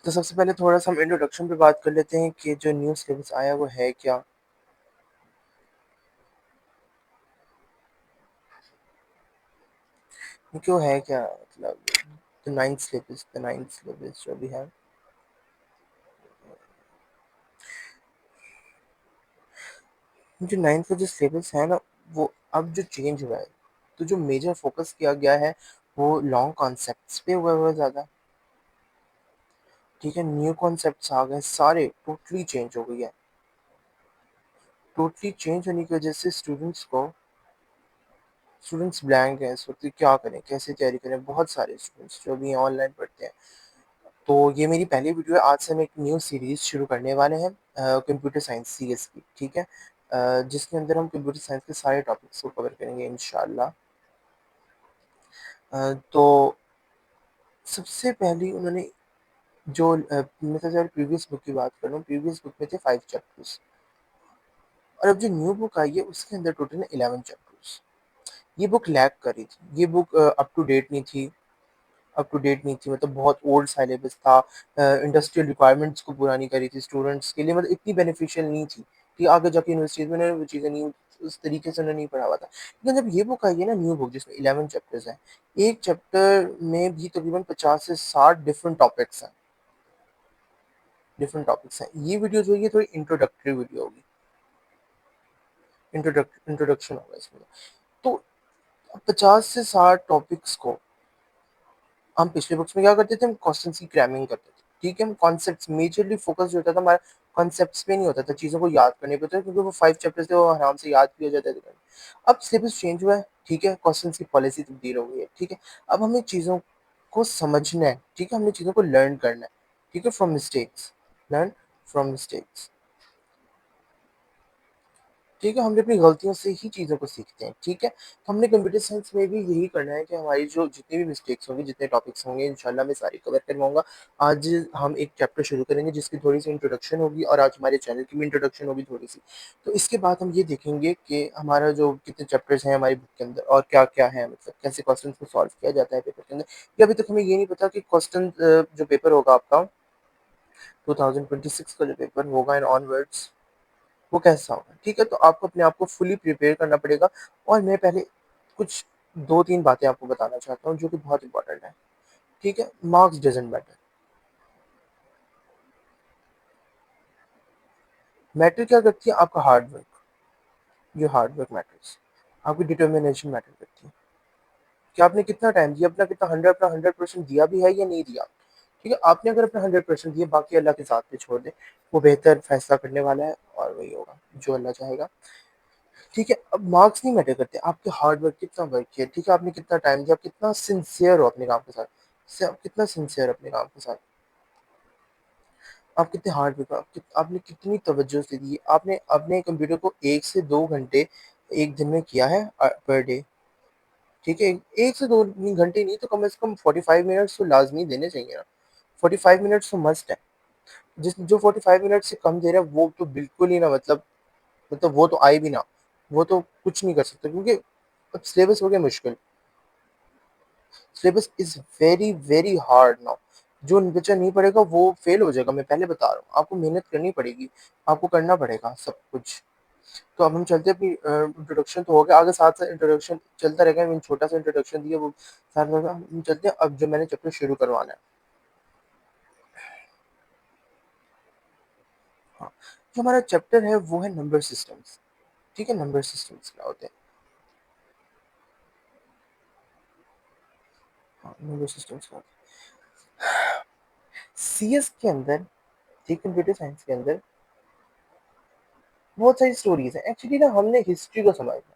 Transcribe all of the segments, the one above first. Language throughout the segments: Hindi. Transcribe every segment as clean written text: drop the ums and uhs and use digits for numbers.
तो सबसे पहले थोड़ा-सा हम इंट्रोडक्शन पे बात कर लेते हैं कि जो न्यू सिलेबस आया वो है क्या? क्यों है क्या मतलब द नाइन्थ सिलेबस जो भी है। जो 9th का जो सिलेबस है ना, वो अब जो चेंज हुआ है, तो जो मेजर फ़ोकस किया गया है, वो लॉन्ग कॉन्सेप्ट्स पे हुआ हुआ है ज़्यादा, ठीक है? न्यू कॉन्सेप्ट्स आ गए सारे, टोटली चेंज हो गई है। टोटली चेंज होने की वजह से स्टूडेंट्स ब्लैंक हैं इस वक़्त, क्या करें, कैसे तैयारी करें? बहुत सारे स्टूडेंट्स जो अभी ऑनलाइन पढ़ते हैं। तो ये मेरी पहली वीडियो है, आज से हम एक न्यू सीरीज़ शुरू करने वाले हैं कंप्यूटर साइंस सीएस की, ठीक है? जिसके अंदर हम कंप्यूटर साइंस के सारे टॉपिक्स को कवर करेंगे इंशाअल्लाह। तो सबसे पहली उन्होंने जो मतलब अगर प्रीवियस बुक की बात करूँ, प्रीवियस बुक में थे 5 चैप्टर्स और अब जो न्यू बुक आई है उसके अंदर टोटल है 11 चैप्टर्स। ये बुक लैग कर रही थी, ये बुक अप टू डेट नहीं थी, मतलब बहुत ओल्ड सिलेबस था। इंडस्ट्रियल रिक्वायरमेंट्स को पूरा नहीं करी थी स्टूडेंट्स के लिए, मतलब इतनी बेनिफिशियल नहीं थी कि आगे जाके यूनिवर्सिटीज में वो चीज़ें नहीं, उस तरीके से उन्होंने नहीं पढ़ा हुआ था। लेकिन जब ये बुक आई है ना, न्यू बुक जिसमें 11 चैप्टर्स हैं, एक चैप्टर में भी तकरीबन 50 से 60 डिफरेंट टॉपिक्स हैं। ये वीडियो जो है ये थोड़ी इंट्रोडक्टरी वीडियो होगी, इंट्रोडक्शन होगा इसमें। तो 50 से 60 टॉपिक्स को हम पिछले बुक्स में क्या करते थे, हम क्वेश्चंस की क्रैमिंग करते थे, ठीक है? हम कॉन्सेप्ट्स मेजरली फोकस जो होता था हमारा कॉन्सेप्ट्स पे नहीं होता था, चीज़ों को याद करने पे होता था, क्योंकि वो 5 चैप्टर्स थे, वो आराम से याद भी हो जाते थे। अब सिलेबस चेंज हुआ है, ठीक है? क्वेश्चंस की पॉलिसी तब्दील हो गई है, ठीक है? अब हमें चीज़ों को समझना है, ठीक है? हमने चीज़ों को लर्न करना है, ठीक है? From mistakes, learn from mistakes. ठीक है, हमने अपनी गलतियों से ही चीज़ों को सीखते हैं, ठीक है? तो हमने कंप्यूटर साइंस में भी यही करना है कि हमारी जो जितनी भी मिस्टेक्स होंगी, जितने टॉपिक्स होंगे, इंशाल्लाह मैं सारी कवर करवाऊँगा। आज हम एक चैप्टर शुरू करेंगे जिसकी थोड़ी-सी इंट्रोडक्शन होगी और आज हमारे चैनल की भी इंट्रोडक्शन होगी थोड़ी-सी। तो इसके बाद हम ये देखेंगे कि हमारा जो कितने चैप्टर्स हैं हमारी बुक के अंदर और क्या-क्या है, मतलब कैसे क्वेश्चंस को सॉल्व किया जाता है पेपर के अंदर। ये अभी तक हमें ये नहीं पता कि जो पेपर होगा आपका 2026 का जो पेपर होगा एंड ऑनवर्ड्स, वो कैसा होगा, ठीक है? तो आपको अपने आप को फुली प्रिपेयर करना पड़ेगा और मैं पहले कुछ 2-3 बातें आपको बताना चाहता हूँ जो कि बहुत इंपॉर्टेंट है, ठीक है? Marks doesn't matter. मैटर क्या करती है? आपका hard work, your hard work matters. आपकी डिटर्मिनेशन मैटर करती है कि आपने कितना टाइम दिया, अपना 100% दिया भी है या नहीं दिया, ठीक है? आपने अगर अपना 100% दिया, बाकी अल्लाह के साथ पे छोड़ दें, वो बेहतर फैसला करने वाला है और वही होगा जो अल्लाह चाहेगा। ठीक है, अब मार्क्स नहीं मैटर करते, आपके हार्ड वर्क कितना वर्क किया, ठीक है? आपने कितना टाइम दिया, आप कितना सिंसियर हो अपने काम के साथ, आप कितना सिंसियर अपने काम के साथ, आप कितने हार्ड वर्क, आपने कितनी तवज्जो से दी, आपने अपने कंप्यूटर को 1 से 2 घंटे एक दिन में किया है पर डे, ठीक है? 1 से 2 घंटे नहीं तो कम से कम 45 मिनट्स तो लाजमी देने चाहिए ना। 45 मिनट्स तो मस्ट है। जिस जो 45 मिनट से कम दे रहा है वो तो बिल्कुल ही ना, मतलब वो तो आए भी ना, वो तो कुछ नहीं कर सकता, क्योंकि अब सिलेबस हो गया मुश्किल। Syllabus is very, very hard now. जो बच्चा नहीं पढ़ेगा वो फेल हो जाएगा, मैं पहले बता रहा हूँ। आपको मेहनत करनी पड़ेगी, आपको करना पड़ेगा सब कुछ। तो अब हम चलते हैं अपनी इंट्रोडक्शन तो हो गया, आगे साथ-साथ इंट्रोडक्शन चलता रहेगा। मैंने छोटा-सा इंट्रोडक्शन दिया वो साथ-साथ हम चलते हैं, अब जो मैंने चैप्टर शुरू करवाना है। हाँ, जो हमारा चैप्टर है वो है नंबर सिस्टम्स, ठीक है? नंबर सिस्टम्स क्या होते हैं? हाँ, नंबर सिस्टम्स क्या होते हैं? सीएस के अंदर, ठीक, कंप्यूटर साइंस के अंदर बहुत सारी स्टोरीज़ हैं। एक्चुअली ना हमने हिस्ट्री को समझना है,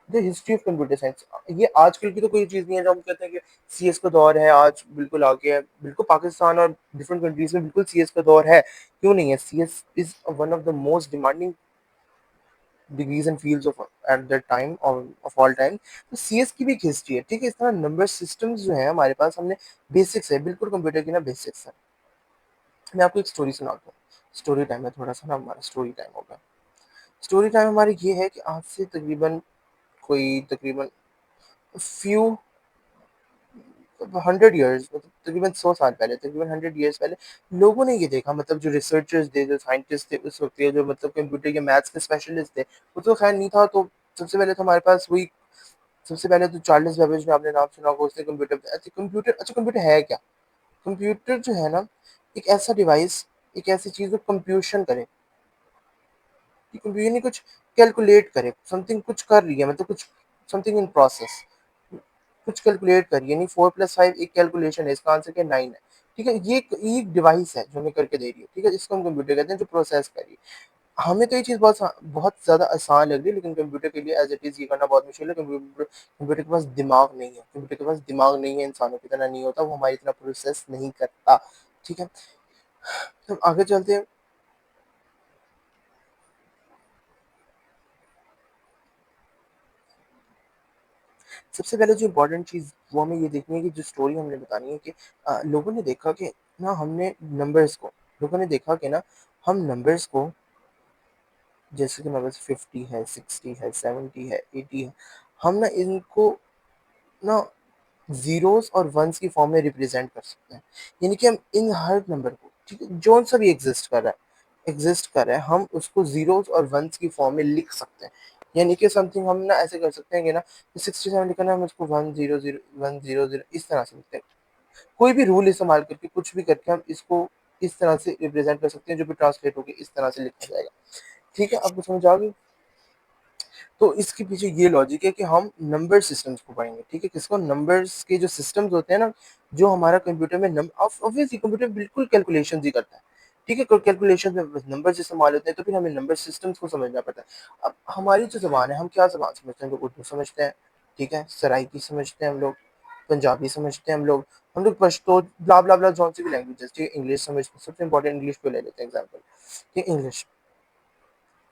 the history of computer science. ये आजकल की तो कोई चीज़ नहीं है जो हम कहते हैं कि सीएस का दौर है, आज बिल्कुल आ गया है। बिल्कुल पाकिस्तान और डिफरेंट कंट्रीज़ में बिल्कुल सीएस का दौर है। क्यों नहीं है? CS is one of the most demanding degrees and fields of at that time of all time. तो सीएस की भी एक हिस्ट्री है, ठीक है? इस तरह नंबर सिस्टम्स जो हैं हमारे पास, हमने बेसिक्स है, बिल्कुल कंप्यूटर की ना बेसिक्स है। मैं आपको एक स्टोरी सुनाता हूँ। स्टोरी टाइम है, थोड़ा-सा ना हमारा स्टोरी टाइम होगा। स्टोरी टाइम हमारी ये है कि आज से तकरीबन फ्यू 100 ईयर्स, मतलब तकरीबन 100 साल पहले, तकरीबन 100 ईयर्स पहले लोगों ने ये देखा, मतलब जो रिसर्चर्स थे, जो साइंटिस्ट थे उस वक़्त के, जो मतलब कंप्यूटर के मैथ्स के स्पेशलिस्ट थे, वो तो खैर नहीं था, तो सबसे पहले तो हमारे पास वही, सबसे पहले तो चार्ल्स बेबेज ने, आपने नाम सुना होगा, उसने कंप्यूटर है क्या? कंप्यूटर जो है ना, एक ऐसा डिवाइस, एक ऐसी चीज़ जो कंप्यूशन करे, कि कंप्यूटर यानी कुछ कैलकुलेट करे, समथिंग कुछ कर रही है, मतलब कुछ समथिंग इन प्रोसेस, कुछ कैलकुलेट करिए, यानी 4+5 एक कैलकुलेशन है, इसका आंसर क्या 9 है। ठीक है, ये एक डिवाइस है जो हमें करके दे रही है, ठीक है, इसको हम कंप्यूटर कहते हैं, जो प्रोसेस कर रही है। हमें तो ये चीज़ बहुत ज़्यादा आसान लग रही है, लेकिन कंप्यूटर के लिए एज इट इज़ ये करना बहुत मुश्किल है। कंप्यूटर के पास दिमाग नहीं है, कंप्यूटर के पास दिमाग नहीं है, इंसानों की तरह नहीं होता, वो हमारी तरह प्रोसेस नहीं करता। ठीक है, तो आगे चलते हैं। सबसे पहले जो इम्पोर्टेंट चीज़ वो हमें ये देखनी है, कि जो स्टोरी हमने बतानी है, कि लोगों ने देखा कि ना, हमने नंबर्स को, लोगों ने देखा कि ना, हम नंबर्स को, जैसे कि हमारे पास 50 है, 60 है, 70 है, 80 है, हम ना इनको ना ज़ीरोज़ और वन्स की फॉर्म में रिप्रेज़ेंट कर सकते हैं। यानी कि हम इन हर नंबर को, ठीक है, जौन-सा भी एग्ज़िस्ट कर रहा है, हम उसको ज़ीरोज़ और वन्स की फॉर्म में लिख सकते हैं। यानी कि समथिंग हम ना ऐसे कर सकते हैं कि ना, 67 लिखा ना, हम इसको 100 100 इस तरह से लिखते हैं। कोई भी रूल इस्तेमाल करके, कुछ भी करके हम इसको इस तरह से रिप्रेज़ेंट कर सकते हैं, जो भी ट्रांसलेट होके इस तरह से लिखा जाएगा। ठीक है, आपको समझ आ गई? तो इसके पीछे ये लॉजिक है कि हम नंबर सिस्टम्स को पढ़ेंगे, ठीक है? किसको? नंबर्स के जो सिस्टम्स होते हैं ना, जो हमारा कंप्यूटर में ऑब्वियसली कंप्यूटर बिल्कुल कैलकुलेशंस ही करता है, ठीक है? कैलकुलेशन में नंबर्स इस्तेमाल होते हैं, तो फिर हमें नंबर सिस्टम्स को समझना पड़ता है। अब हमारी जो ज़बान है, हम क्या ज़बान समझते हैं? हम लोग उर्दू समझते हैं, ठीक है? सराइकी समझते हैं हम लोग, पंजाबी समझते हैं हम लोग पश्तो, ब्ला ब्ला ब्ला, जौन सी भी लैंग्वेजेस, ठीक है? इंग्लिश समझते हैं, सबसे इंपॉर्टेंट इंग्लिश को ले लेते हैं एग्जाम्पल, ठीक है? इंग्लिश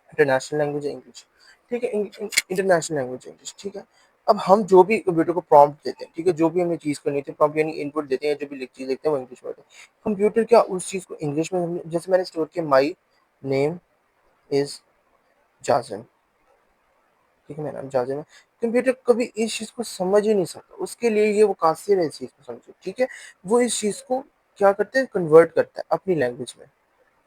इंटरनेशनल लैंग्वेज है इंग्लिश, ठीक है, इंटरनेशनल लैंग्वेज है इंग्लिश, ठीक है। अब हम जो भी कंप्यूटर को प्रॉम्प्ट देते हैं, ठीक है, जो भी हमें चीज़ करनी थी, प्रॉम्प्ट यानी इनपुट देते हैं, जो भी चीज़ लिखते हैं वो इंग्लिश में होता है। कंप्यूटर क्या उस चीज़ को इंग्लिश में, जैसे मैंने स्टोर किया, माई नेम इज जाजिम, ठीक है, मेरा नाम जाजिम है। कंप्यूटर कभी इस चीज़ को समझ ही नहीं सकता, उसके लिए ये वो कासिर है इस चीज़ को समझो, ठीक है। वो इस चीज़ को क्या करते हैं, कन्वर्ट करता है अपनी लैंग्वेज में,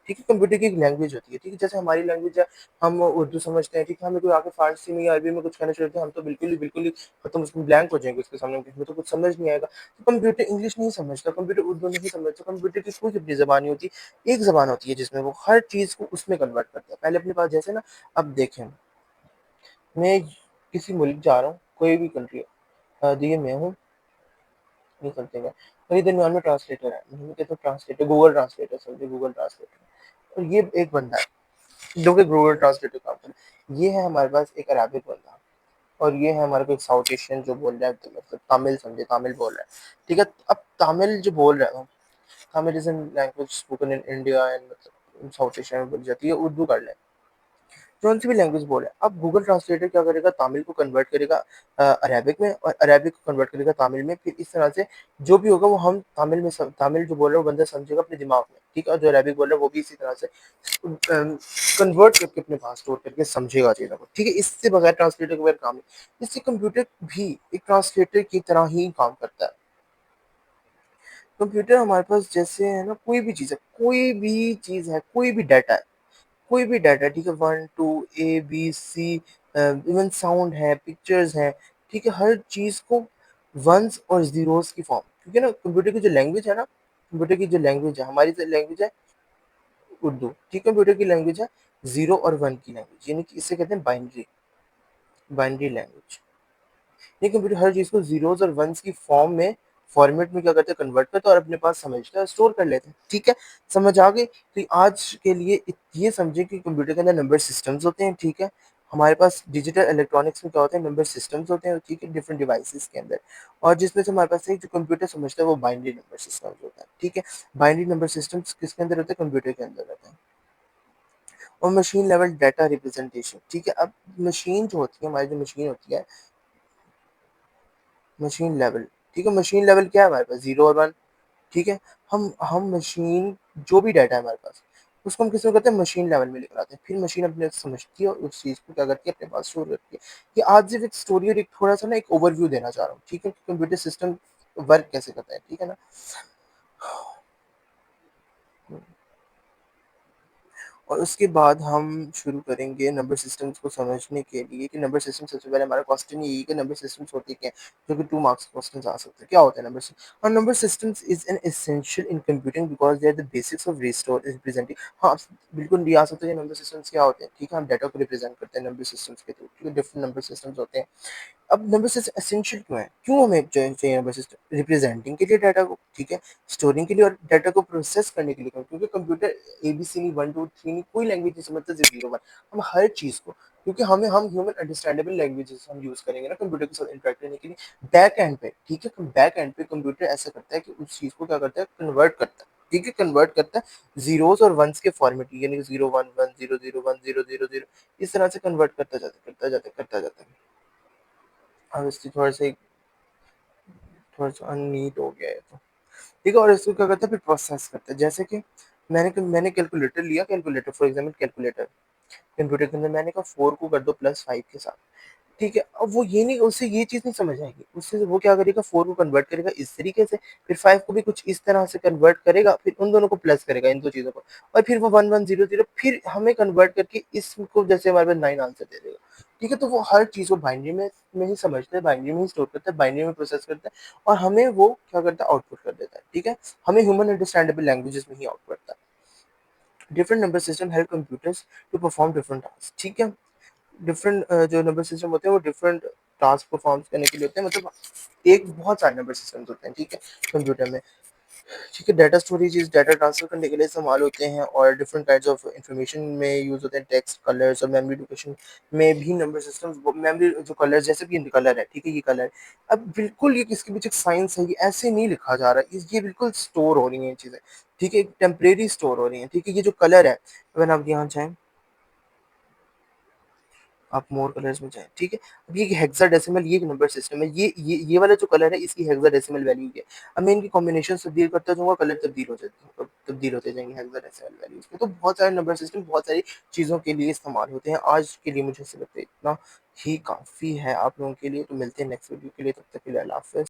ठीक है, कंप्यूटर की एक लैंग्वेज होती है, ठीक है, जैसे हमारी लैंग्वेज है, हम उर्दू समझते हैं, ठीक है, हमें कोई आके फारसी में या अरबी में कुछ कहना चाहते हैं, हम तो बिल्कुल ही खत्म, उसमें ब्लैंक हो जाएंगे उसके सामने, हमें तो कुछ समझ नहीं आएगा। तो कंप्यूटर इंग्लिश नहीं समझता, कंप्यूटर उर्दू नहीं समझता, कंप्यूटर की कोई अपनी जबान नहीं होती, एक जबान होती है जिसमें वो हर चीज़ को उसमें कन्वर्ट करता है। पहले अपने पास जैसे ना, अब देखें, मैं किसी मुल्क जा रहा हूँ, कोई भी कंट्री, देखिए मैं हूँ, ये समथिंग है, और ये दरमियान में ट्रांसलेटर है, मैं कहता हूँ ट्रांसलेटर, गूगल ट्रांसलेटर, समझे, गूगल ट्रांसलेटर, और ये एक बंदा है जो कि गूगल ट्रांसलेटर काम कर रहा है। ये है हमारे पास एक अरबिक बंदा, और ये है हमारे को एक साउथ एशियन जो बोल रहा है, तो मतलब तमिल, समझे, तमिल बोल रहा है, ठीक है। अब तमिल जो बोल रहा है वो, Tamil is an language spoken in India and मतलब साउथ एशिया में बोली जाती है, उर्दू कर ले, कौन सी भी लैंग्वेज बोले, अब गूगल ट्रांसलेटर क्या करेगा, तमिल को कन्वर्ट करेगा अरेबिक में, और अरेबिक को कन्वर्ट करेगा तमिल में, फिर इस तरह से जो भी होगा वो हम तमिल में तमिल जो बोल रहे हो बंदा समझेगा अपने दिमाग में, ठीक है, और जो अरेबिक बोल रहा है वो भी इसी तरह से कन्वर्ट करके अपने पास स्टोर करके समझेगा चीज़ों को, ठीक है। इससे बगैर ट्रांसलेटर के बगैर काम नहीं, इससे कंप्यूटर भी एक ट्रांसलेटर की तरह ही काम करता है। कंप्यूटर हमारे पास जैसे है ना, कोई भी चीज़ है, कोई भी चीज़ है, कोई भी डाटा है, कोई भी डाटा, ठीक है, 1 2 A B C, even sound है, पिक्चर्स हैं, ठीक है, हर चीज़ को वंस और ज़ीरोज़ की फॉर्म, क्योंकि ना कंप्यूटर की जो लैंग्वेज है ना, कंप्यूटर की जो लैंग्वेज है, हमारी जो लैंग्वेज है उर्दू, ठीक है, कंप्यूटर की लैंग्वेज है 0 और 1 की लैंग्वेज, यानी कि इसे कहते हैं बाइनरी, बाइनरी लैंग्वेज। ये कंप्यूटर हर चीज़ को ज़ीरोज़ और वन्स की फॉर्म में, फॉर्मेट में क्या करते हैं, कन्वर्ट करते हैं और अपने पास समझते हैं, स्टोर कर लेते हैं, ठीक है? समझ आ गई? तो आज के लिए ये समझें कि कंप्यूटर के अंदर नंबर सिस्टम्स होते हैं, ठीक है? हमारे पास डिजिटल इलेक्ट्रॉनिक्स में क्या होते हैं, नंबर सिस्टम्स होते हैं, ठीक है? डिफरेंट डिवाइसेस के अंदर, और जिसमें से हमारे पास एक जो कंप्यूटर समझता है वो बाइनरी नंबर सिस्टम्स होता है, ठीक है? बाइनरी नंबर सिस्टम्स किसके अंदर होते हैं, कंप्यूटर के अंदर होते हैं। और मशीन लेवल डाटा रिप्रेजेंटेशन, ठीक है? अब मशीन जो होती है, हमारी जो मशीन होती है, मशीन लेवल, ठीक है, मशीन लेवल क्या है हमारे पास, 0 और 1, ठीक है। हम मशीन जो भी डाटा है हमारे पास, उसको हम किस में करते हैं, मशीन लेवल में लेकर आते हैं, फिर मशीन अपने आप समझती है और उस चीज़ को क्या करती है, अपने पास स्टोर करती है। ये आज सिर्फ एक स्टोरी और एक थोड़ा सा ना एक ओवरव्यू देना चाह रहा हूँ, ठीक है, कंप्यूटर सिस्टम वर्क कैसे करता है, ठीक है ना? और उसके बाद हम शुरू करेंगे नंबर सिस्टम्स को समझने के लिए कि नंबर सिस्टम सबसे पहले हमारा क्वेश्चन यही है कि नंबर सिस्टम्स होते क्या हैं, जो कि 2 मार्क्स क्वेश्चन आ सकते हैं। क्या होता है नंबर सिस्टम? और number systems is an essential in computing because they are the basics of restore representing. हाँ, बिल्कुल ये आ सकता है, नंबर सिस्टम्स क्या होते हैं, ठीक है? हम डाटा को रिप्रेजेंट करते हैं नंबर सिस्टम्स के थ्रू, ठीक है? डिफरेंट नंबर सिस्टम्स होते हैं। अब नंबर सिस्टम एसेंशियल क्यों है? क्यों हमें चाहिए नंबर सिस्टम? रिप्रेजेंटिंग के लिए डाटा को, ठीक है? स्टोरिंग के लिए और डाटा को प्रोसेस करने के लिए, क्योंकि कंप्यूटर एबीसी नहीं, 1 2 3 नहीं, कोई लैंग्वेज नहीं समझता, 0 1। हम हर चीज़ को, क्योंकि हम ह्यूमन अंडरस्टैंडेबल लैंग्वेजेस हम यूज़ करेंगे ना कंप्यूटर के साथ इंटरैक्ट करने के लिए। बैक एंड पे, ठीक है? बैक एंड पे कंप्यूटर ऐसा करता है कि उस चीज़ को क्या करता है, कन्वर्ट करता है, ठीक है? कन्वर्ट करता है ज़ीरोज़ और वन्स के फॉर्मेट, यानी कि 0 1 1 0 0 1 0 0 0, इस तरह से कन्वर्ट करता जाता है। अब इससे थोड़ा-सा अननीट हो गया है तो। ठीक है? और इसको क्या करता है, फिर प्रोसेस करता है। जैसे कि मैंने कैलकुलेटर लिया, calculator for example calculator, computer के अंदर मैंने कहा 4 को कर दो प्लस 5 के साथ। ठीक है? अब वो ये नहीं, उसे ये चीज़ नहीं समझ आएगी। उससे वो क्या करेगा, 4 को कन्वर्ट करेगा इस तरीके से, फिर 5 को भी कुछ इस तरह से कन्वर्ट करेगा, फिर उन दोनों को प्लस करेगा, इन 2 चीज़ों को, और फिर वो 1 1 0 0 फिर हमें कन्वर्ट करके इसको, जैसे हमारे पास 9 आंसर दे देगा। ठीक है? तो वो हर चीज़ को बाइनरी में ही समझता है, बाइनरी में ही स्टोर करता है, बाइनरी में प्रोसेस करता है, और हमें वो क्या करता है, आउटपुट कर देता है। ठीक है? हमें ह्यूमन अंडरस्टैंडेबल लैंग्वेजेज़ में ही आउटपुट करता है। Different number system help computers to perform different task. ठीक है? डिफरेंट जो नंबर सिस्टम होते हैं वो डिफरेंट टास्क परफॉर्म करने के लिए होते हैं, मतलब एक बहुत सारे नंबर सिस्टम्स होते हैं, ठीक है, कंप्यूटर में। ठीक है? डाटा स्टोरेज डाटा ट्रांसफर करने के लिए इस्तेमाल होते हैं, और डिफरेंट टाइप्स ऑफ इंफॉर्मेशन में यूज होते हैं, टेक्स्ट, कलर्स और मेमोरी लोकेशन में भी नंबर सिस्टम्स, मेमोरी जो कलर, जैसे कि कलर है, ठीक है, ये कलर, अब बिल्कुल ये किसके पीछे साइंस है, ये ऐसे नहीं लिखा जा रहा, ये बिल्कुल स्टोर हो रही है चीजें, ठीक है, टेम्परेरी स्टोर हो रही है, ठीक है, ये जो कलर है, अगर आप यहाँ जाएं, आप मोर कलर्स में जाएँ, ठीक है? अब ये हेक्साडेसिमल, ये एक नंबर सिस्टम है, ये वाला जो कलर है इसकी हेक्साडेसिमल वैल्यू है। अब मैं इनकी कॉम्बिनेशन तब्दील करता जाऊँगा, कलर तब्दील होते जाएँगे हेक्साडेसिमल वैल्यूज़ में। तो बहुत सारे नंबर सिस्टम बहुत सारी चीज़ों के लिए इस्तेमाल होते हैं। आज के लिए मुझे ऐसा लगता है इतना ही काफ़ी है आप लोगों के लिए, तो मिलते हैं नेक्स्ट वीडियो के लिए, तब तक के लिए अल्लाह हाफ़िज़।